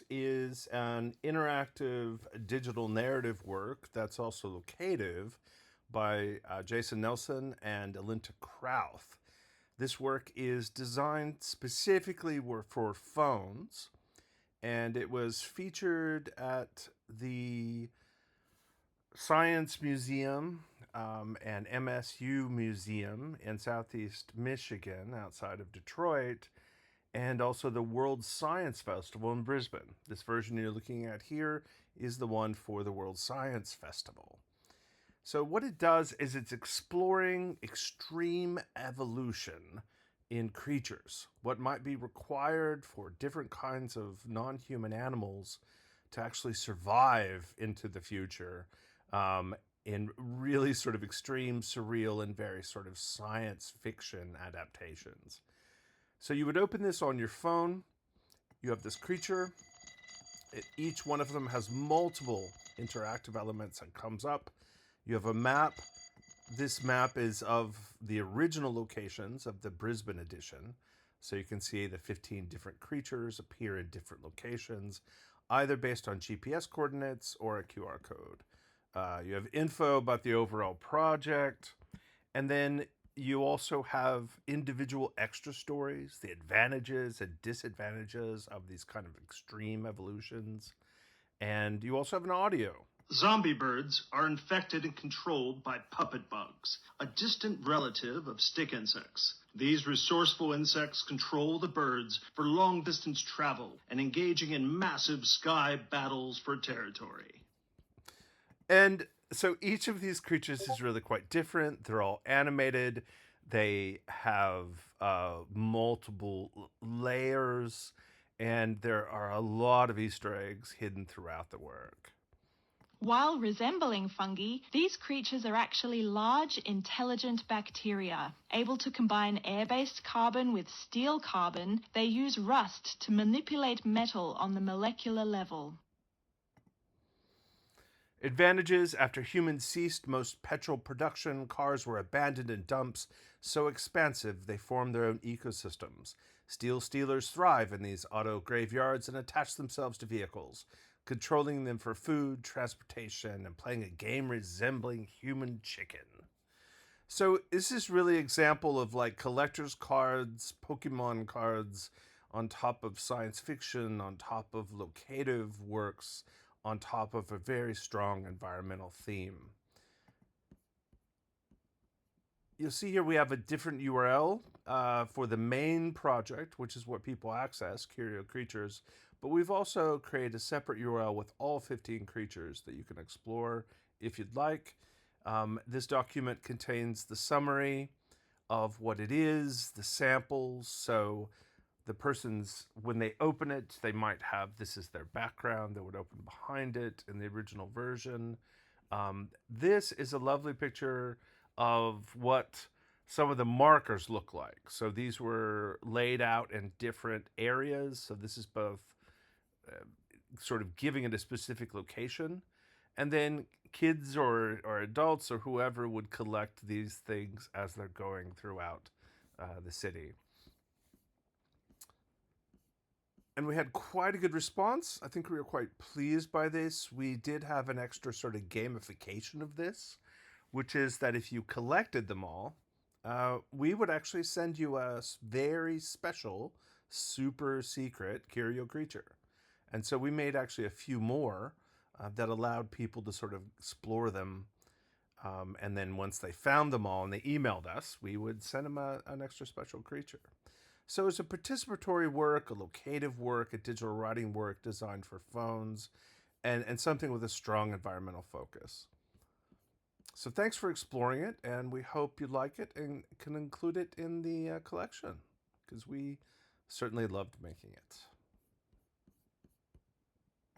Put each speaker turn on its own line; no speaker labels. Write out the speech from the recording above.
Is an interactive digital narrative work that's also locative by Jason Nelson and Alinta Krauth. This work is designed specifically for phones, and it was featured at the Science Museum and MSU Museum in Southeast Michigan outside of Detroit, and also the World Science Festival in Brisbane. This version you're looking at here is the one for the World Science Festival. So what it does is it's exploring extreme evolution in creatures, what might be required for different kinds of non-human animals to actually survive into the future in really sort of extreme, surreal, and very sort of science fiction adaptations. So you would open this on your phone. You have this creature. Each one of them has multiple interactive elements that comes up. You have a map. This map is of the original locations of the Brisbane edition. So you can see the 15 different creatures appear in different locations, either based on GPS coordinates or a QR code. You have info about the overall project, and then you also have individual extra stories, the advantages and disadvantages of these kind of extreme evolutions. And you also have an audio.
Zombie birds are infected and controlled by puppet bugs, a distant relative of stick insects. These resourceful insects control the birds for long-distance travel and engaging in massive sky battles for territory.
And so each of these creatures is really quite different. They're all animated. They have multiple layers, and there are a lot of Easter eggs hidden throughout the work.
While resembling fungi, these creatures are actually large, intelligent bacteria. Able to combine air-based carbon with steel carbon, they use rust to manipulate metal on the molecular level.
Advantages: after humans ceased most petrol production, cars were abandoned in dumps so expansive they formed their own ecosystems. Steel stealers thrive in these auto graveyards and attach themselves to vehicles, controlling them for food, transportation, and playing a game resembling human chicken. So this is really an example of like collector's cards, Pokemon cards, on top of science fiction, on top of locative works, on top of a very strong environmental theme. You'll see here we have a different URL for the main project, which is what people access, CurioCreatures, but we've also created a separate URL with all 15 creatures that you can explore if you'd like. This document contains the summary of what it is, the samples, so the person's, when they open it, they might have, this is their background that would open behind it in the original version. This is a lovely picture of what some of the markers look like. So these were laid out in different areas. So this is both sort of giving it a specific location, and then kids or adults or whoever would collect these things as they're going throughout the city. And we had quite a good response. I think we were quite pleased by this. We did have an extra sort of gamification of this, which is that if you collected them all, we would actually send you a very special, super secret curio creature. And so we made actually a few more that allowed people to sort of explore them. And then once they found them all and they emailed us, we would send them an extra special creature. So it's a participatory work, a locative work, a digital writing work designed for phones, and something with a strong environmental focus. So thanks for exploring it, and we hope you like it and can include it in the collection, because we certainly loved making it.